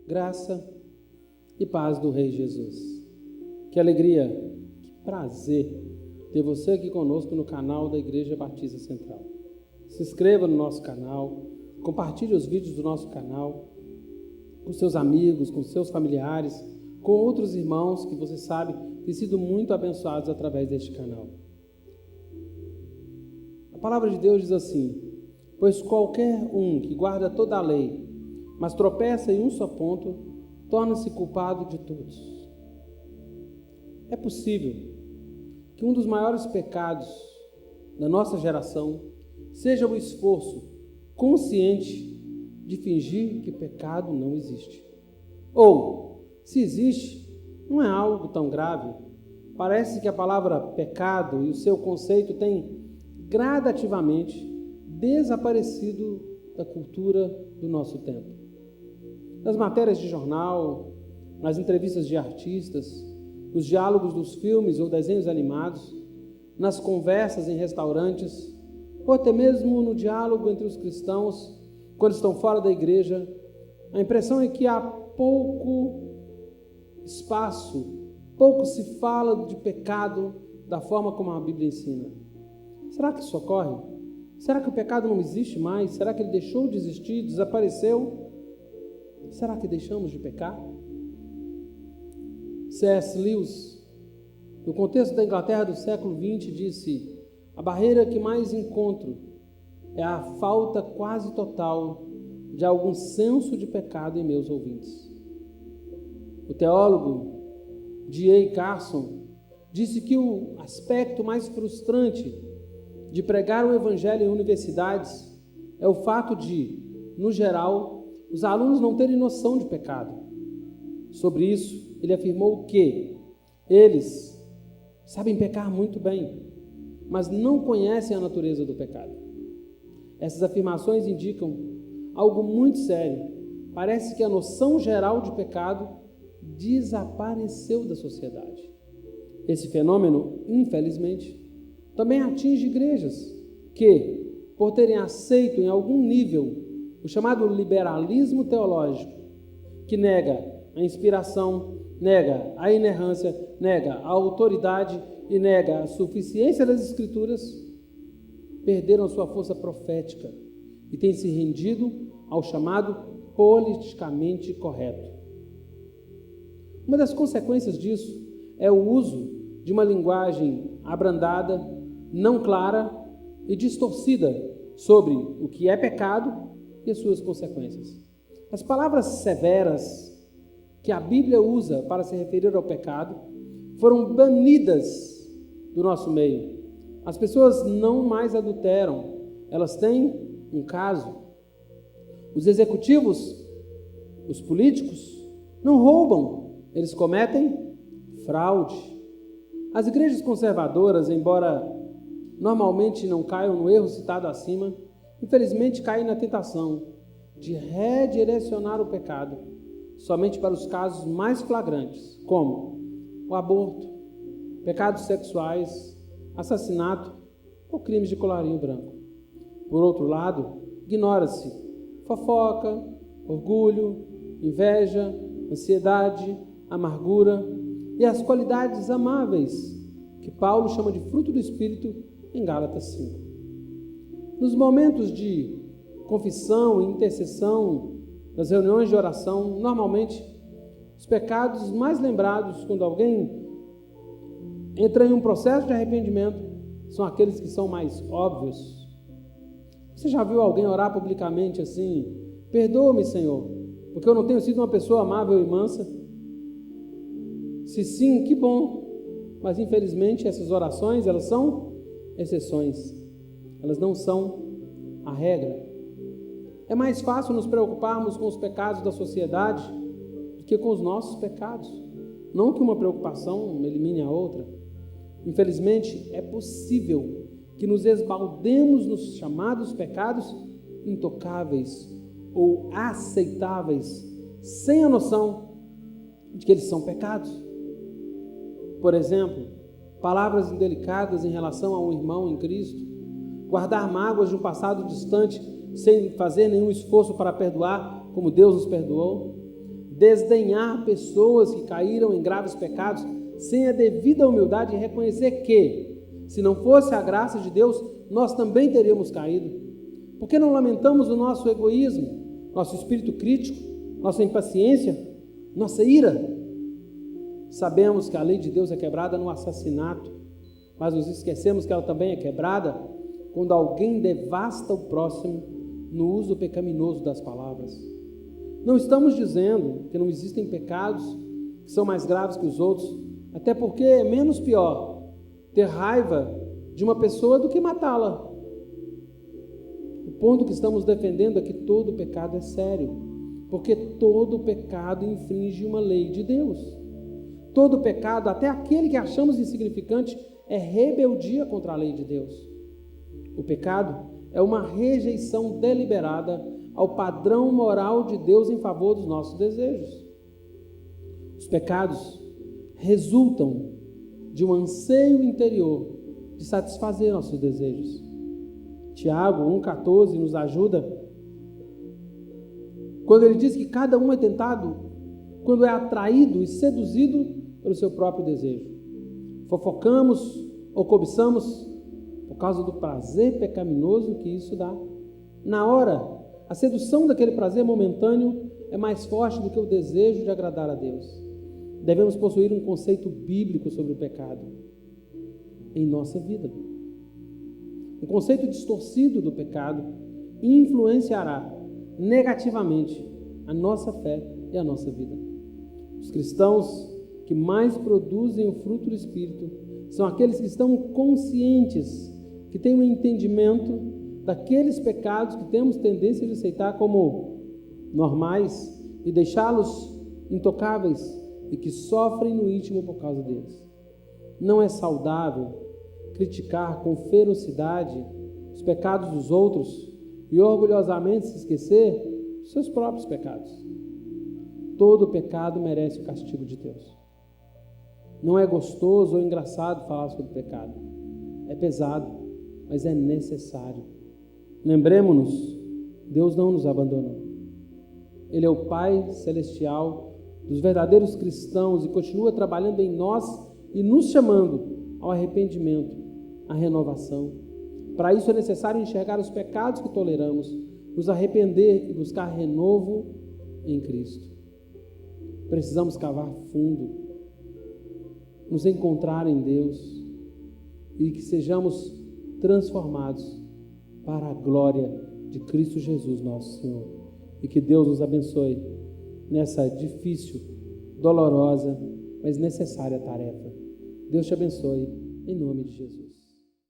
Graça e paz do Rei Jesus. Que alegria, que prazer ter você aqui conosco no canal da Igreja Batista Central. Se inscreva no nosso canal, compartilhe os vídeos do nosso canal com seus amigos, com seus familiares, com outros irmãos que você sabe têm sido muito abençoados através deste canal. A palavra de Deus diz assim: pois qualquer um que guarda toda a lei, mas tropeça em um só ponto, torna-se culpado de todos. É possível que um dos maiores pecados da nossa geração seja o esforço consciente de fingir que pecado não existe. Ou, se existe, não é algo tão grave. Parece que a palavra pecado e o seu conceito têm gradativamente desaparecido da cultura do nosso tempo. Nas matérias de jornal, nas entrevistas de artistas, nos diálogos dos filmes ou desenhos animados, nas conversas em restaurantes, ou até mesmo no diálogo entre os cristãos quando estão fora da igreja, a impressão é que há pouco espaço, pouco se fala de pecado da forma como a Bíblia ensina. Será que isso ocorre? Será que o pecado não existe mais? Será que ele deixou de existir, desapareceu? Será que deixamos de pecar? C.S. Lewis, no contexto da Inglaterra do século XX, disse: a barreira que mais encontro é a falta quase total de algum senso de pecado em meus ouvintes. O teólogo D.A. Carson disse que o aspecto mais frustrante de pregar o evangelho em universidades é o fato de, no geral, os alunos não terem noção de pecado. Sobre isso, ele afirmou que eles sabem pecar muito bem, mas não conhecem a natureza do pecado. Essas afirmações indicam algo muito sério. Parece que a noção geral de pecado desapareceu da sociedade. Esse fenômeno, infelizmente, também atinge igrejas que, por terem aceito em algum nível o chamado liberalismo teológico, que nega a inspiração, nega a inerrância, nega a autoridade e nega a suficiência das Escrituras, perderam a sua força profética e têm se rendido ao chamado politicamente correto. Uma das consequências disso é o uso de uma linguagem abrandada, não clara e distorcida sobre o que é pecado e as suas consequências. As palavras severas que a Bíblia usa para se referir ao pecado foram banidas do nosso meio. As pessoas não mais adulteram, elas têm um caso. Os executivos, os políticos, não roubam, eles cometem fraude. As igrejas conservadoras, embora normalmente não caiam no erro citado acima, infelizmente caem na tentação de redirecionar o pecado somente para os casos mais flagrantes, como o aborto, pecados sexuais, assassinato ou crimes de colarinho branco. Por outro lado, ignora-se fofoca, orgulho, inveja, ansiedade, amargura e as qualidades amáveis que Paulo chama de fruto do Espírito em Gálatas 5. Nos momentos de confissão e intercessão, nas reuniões de oração, normalmente os pecados mais lembrados quando alguém entra em um processo de arrependimento são aqueles que são mais óbvios. Você já viu alguém orar publicamente assim: perdoa-me, Senhor, porque eu não tenho sido uma pessoa amável e mansa? Se sim, que bom. Mas infelizmente essas orações, elas são exceções. Elas não são a regra. É mais fácil nos preocuparmos com os pecados da sociedade do que com os nossos pecados. Não que uma preocupação elimine a outra. Infelizmente, é possível que nos esbaldemos nos chamados pecados intocáveis ou aceitáveis, sem a noção de que eles são pecados. Por exemplo, palavras indelicadas em relação a um irmão em Cristo, guardar mágoas de um passado distante sem fazer nenhum esforço para perdoar como Deus nos perdoou, desdenhar pessoas que caíram em graves pecados sem a devida humildade e reconhecer que, se não fosse a graça de Deus, nós também teríamos caído. Por que não lamentamos o nosso egoísmo, nosso espírito crítico, nossa impaciência, nossa ira? Sabemos que a lei de Deus é quebrada no assassinato, mas nos esquecemos que ela também é quebrada quando alguém devasta o próximo no uso pecaminoso das palavras. Não estamos dizendo que não existem pecados que são mais graves que os outros, até porque é menos pior ter raiva de uma pessoa do que matá-la. O ponto que estamos defendendo é que todo pecado é sério, porque todo pecado infringe uma lei de Deus. Todo pecado, até aquele que achamos insignificante, é rebeldia contra a lei de Deus. O pecado é uma rejeição deliberada ao padrão moral de Deus em favor dos nossos desejos. Os pecados resultam de um anseio interior de satisfazer nossos desejos. Tiago 1,14 nos ajuda quando ele diz que cada um é tentado quando é atraído e seduzido pelo seu próprio desejo. Fofocamos ou cobiçamos por causa do prazer pecaminoso que isso dá. Na hora, a sedução daquele prazer momentâneo é mais forte do que o desejo de agradar a Deus. Devemos possuir um conceito bíblico sobre o pecado em nossa vida. O conceito distorcido do pecado influenciará negativamente a nossa fé e a nossa vida. Os cristãos que mais produzem o fruto do Espírito são aqueles que estão conscientes, que têm um entendimento daqueles pecados que temos tendência de aceitar como normais e deixá-los intocáveis e que sofrem no íntimo por causa deles. Não é saudável criticar com ferocidade os pecados dos outros e orgulhosamente se esquecer dos seus próprios pecados. Todo pecado merece o castigo de Deus. Não é gostoso ou engraçado falar sobre o pecado. É pesado, mas é necessário. Lembremos-nos, Deus não nos abandonou. Ele é o Pai Celestial dos verdadeiros cristãos e continua trabalhando em nós e nos chamando ao arrependimento, à renovação. Para isso é necessário enxergar os pecados que toleramos, nos arrepender e buscar renovo em Cristo. Precisamos cavar fundo, nos encontrar em Deus e que sejamos transformados para a glória de Cristo Jesus, nosso Senhor. E que Deus nos abençoe nessa difícil, dolorosa, mas necessária tarefa. Deus te abençoe, em nome de Jesus.